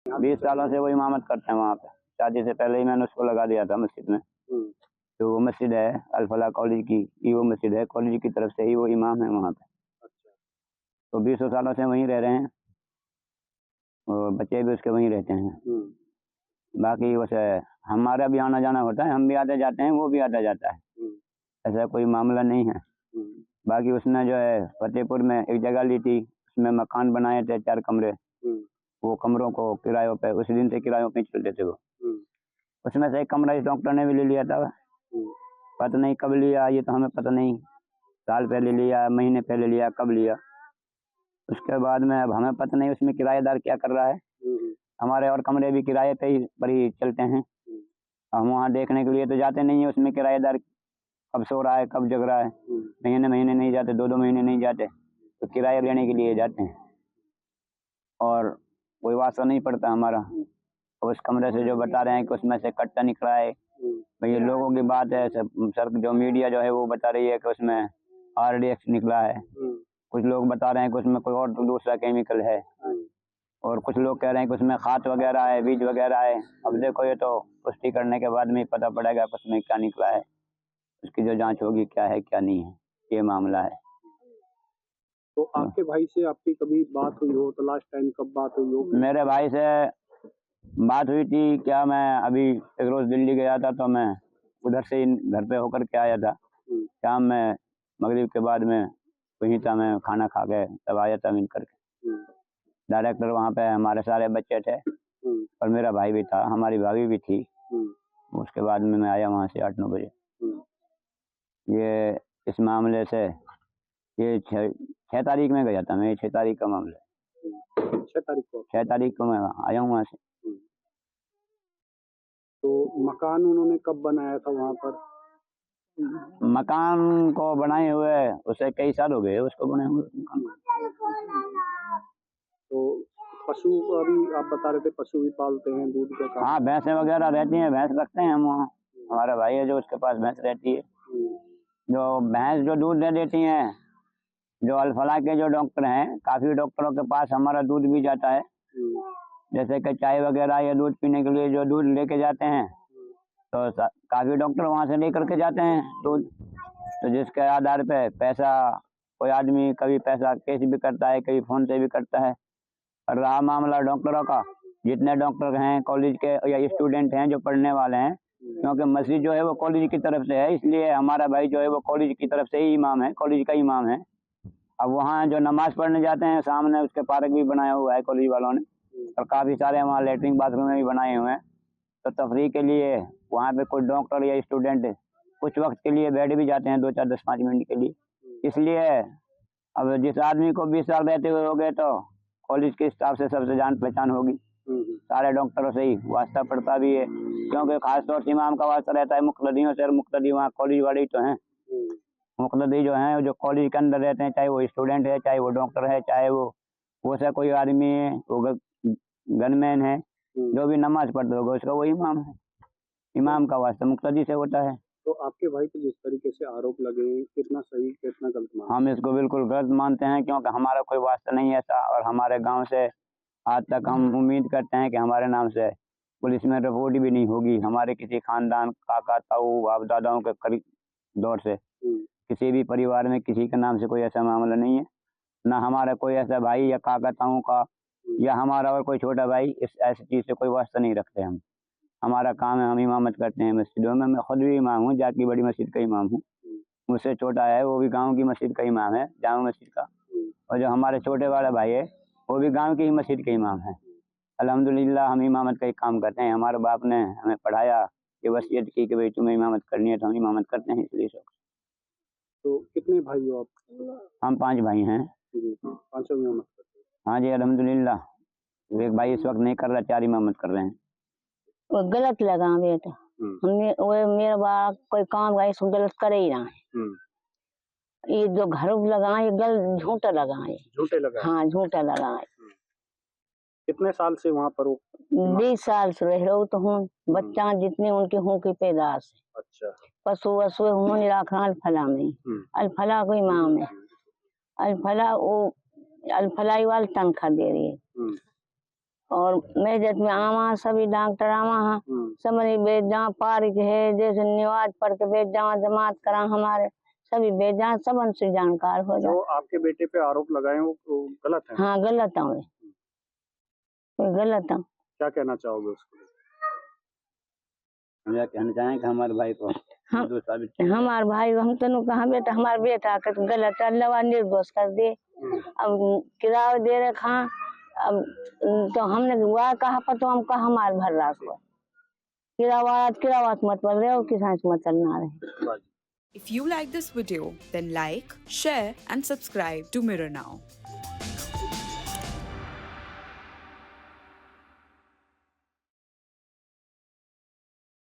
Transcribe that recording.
बीस सालों से वो इमामत करते हैं वहाँ पे। शादी से पहले ही मैंने उसको लगा दिया था मस्जिद में। तो वो मस्जिद है अल-फलाह कॉलेज की वो मस्जिद है, कॉलेज की तरफ से ही वो इमाम है वहाँ पे। तो 20 सालों से वहीं रह रहे हैं और बच्चे भी उसके वहीं रहते हैं। बाकी वैसे हमारा भी आना जाना होता है, हम भी आते जाते हैं, वो भी आता जाता है, ऐसा कोई मामला नहीं है। बाकी उसने जो है फतेहपुर में एक जगह ली थी, उसमें मकान बनाए थे 4 कमरे। वो कमरों को किरायों पे उस दिन से किरायों पे चलते थे वो। उसमें से एक कमरा इस डॉक्टर ने भी ले लिया था। पता नहीं कब लिया, ये तो हमें पता नहीं, साल पहले लिया, महीने पहले लिया, कब लिया। उसके बाद में अब हमें पता नहीं उसमें किराएदार क्या कर रहा है। हमारे और कमरे भी किराए पे ही पर ही चलते हैं। हम वहाँ देखने के लिए तो जाते नहीं है, उसमें किराएदार कब सो रहा है कब जग रहा है। महीने महीने नहीं जाते, 2-2 महीने नहीं जाते, तो किराया लेने के लिए जाते हैं और कोई वास्ता नहीं पड़ता हमारा। उस कमरे से जो बता रहे हैं कि उसमें से कट्टा निकला है, भाई ये लोगों की बात है। सर जो मीडिया जो है वो बता रही है कि उसमें RDX निकला है, कुछ लोग बता रहे हैं कि उसमें कोई और दूसरा केमिकल है, और कुछ लोग कह रहे हैं कि उसमें खाद वगैरह है, बीज वगैरह है। अब देखो ये तो पुष्टि करने के बाद में ही पता पड़ेगा कि उसमें क्या निकला है, उसकी जो जांच होगी क्या है क्या नहीं है, ये मामला है। तो आपके भाई से आपकी कभी बात हुई हो तो लास्ट टाइम कब बात हुई हो? मेरे भाई से बात हुई थी क्या, मैं अभी एक रोज दिल्ली गया था तो मैं उधर से ही घर पे होकर के आया था। शाम में मगरिब के बाद में वहीं था, मैं खाना खा के तब आया था मिल करके। डायरेक्टर वहाँ पे हमारे सारे बच्चे थे और मेरा भाई भी था, हमारी भाभी भी थी। उसके बाद में मैं आया वहाँ से 8-9 बजे। ये इस मामले से ये 6 तारीख में गया था मैं, 6 तारीख का मामला है। 6 तारीख को मैं आया हूँ वहाँ से। तो मकान उन्होंने कब बनाया था वहाँ पर? मकान को बनाए हुए उसे कई साल हो गए उसको बने हुए मकान। तो पशु अभी आप बता रहे थे पशु भी पालते हैं, दूध का काम? हाँ, भैंसें वगैरह रहती हैं, भैंस रखते हैं हम वहाँ। हमारा भाई है जो उसके पास भैंस रहती है। जो भैंस जो दूध दे देती हैं, जो अल-फलाह के जो डॉक्टर हैं, काफी डॉक्टरों के पास हमारा दूध भी जाता है। जैसे कि चाय वगैरह या दूध पीने के लिए जो दूध लेके जाते हैं, तो काफी डॉक्टर वहाँ से लेकर के जाते हैं दूध। तो जिसके आधार पे पैसा कोई आदमी कभी पैसा कैश भी करता है, कभी फोन से भी करता है। और रहा मामला डॉक्टरों का, जितने डॉक्टर हैं कॉलेज के या स्टूडेंट हैं जो पढ़ने वाले हैं, क्योंकि मस्जिद जो है वो कॉलेज की तरफ से है, इसलिए हमारा भाई जो है वो कॉलेज की तरफ से ही इमाम है, कॉलेज का इमाम है। अब वहाँ जो नमाज पढ़ने जाते हैं, सामने उसके पार्क भी बनाया हुआ है कॉलेज वालों ने, और काफ़ी सारे वहाँ लेटरिन बाथरूम भी बनाए हुए हैं। तो तफरीह के लिए वहाँ पे कोई डॉक्टर या स्टूडेंट कुछ वक्त के लिए बैठ भी जाते हैं, 2-4, 10-5 मिनट के लिए। इसलिए अब जिस आदमी को 20 साल रहते हुए हो गए तो कॉलेज के स्टाफ से सबसे जान पहचान होगी, सारे डॉक्टरों से ही वास्ता पड़ता भी है, क्योंकि खासतौर से इमाम का वास्ता रहता है मुक़्तदियों से, और मुक़्तदी वहाँ कॉलेज वाले ही तो हैं। मुक़्तदी जो हैं जो कॉलेज के अंदर रहते हैं, चाहे वो स्टूडेंट है, चाहे वो डॉक्टर है, चाहे वो से कोई आदमी है, वो गनमैन है, जो भी नमाज पढ़ते होगा उसका वो इमाम है। इमाम का वास्ता मुक़्तदी से होता है। तो आपके भाई को जिस तरीके से आरोप लगे, कितना सही कितना गलत मानते हैं? हम इसको बिल्कुल गलत मानते हैं, क्योंकि हमारा कोई वास्ता नहीं है ऐसा, और हमारे गांव से आज तक हम उम्मीद करते हैं कि हमारे नाम से पुलिस में रिपोर्ट भी नहीं होगी। हमारे किसी खानदान, काका, ताऊ, बाप दादाओं के करीब दौर से किसी भी परिवार में किसी के नाम से कोई ऐसा मामला नहीं है। ना हमारा कोई ऐसा भाई या काका ताऊ का या हमारा और कोई छोटा भाई इस ऐसी चीज़ से कोई वास्ता नहीं रखते हम। हमारा काम है, हम इमामत करते हैं मस्जिदों में। मैं खुद भी इमाम हूँ, जाट की बड़ी मस्जिद का इमाम हूँ। मुझसे छोटा है वो भी गांव की मस्जिद का इमाम है, जामा मस्जिद का। और जो हमारे छोटे वाला भाई है वो भी गांव की ही मस्जिद के इमाम है। अल्हम्दुलिल्लाह हम इमामत का ही काम करते हैं। हमारे बाप ने हमें पढ़ाया, ये वसीयत की कि भाई तुम्हें इमामत करनी है, तो हम इमामत करते हैं, इसलिए शौक। तो कितने भाई हो आप? हम 5 भाई हैं। पांचों इमामत करते हैं? हाँ जी अल्हम्दुलिल्लाह। एक भाई इस वक्त नहीं कर रहा, 4 इमामत कर रहे हैं। वो गलत लगा बेटा, हमने वो मेरा बाप कोई काम गए गलत करे ही ना है। ये जो घर लगा ये गलत झूठा लगा है। झूठे लगा? हाँ झूठा लगा है। कितने साल से वहाँ पर हो? 20 साल से रह रहा तो हूँ, बच्चा जितने उनके हों की पैदाश। अच्छा। पशु वसु हूँ रखा अल-फलाह में, अल-फलाह को इमाम है। अल-फलाह वो अल्फलाई वाली तनख्वाह दे रही है। और मेजत में आवा सभी डॉक्टर आवा सब बेजा पारिक है जैसे निवाज पढ़ के बेजा जमात करा हमारे सभी बेजा सब उनसे जानकार हो जाए। जो आपके बेटे पे आरोप लगाए वो गलत है? हाँ गलत है, गलत है। क्या कहना चाहोगे उसको? हम यह कहना चाहें कि हमारे भाई को हमारे भाई हम तो कहा बेटा हमारा बेटा गलत अल्लाह निर्दोष कर दे। अब किराया दे रखा अब तो हमने वह कहा पर तो हम कहा हमारे भर रखो किरावात मत पड़ रहे हो किसान मत चलना रहे। If you like this video, then like, share and subscribe to Mirror Now.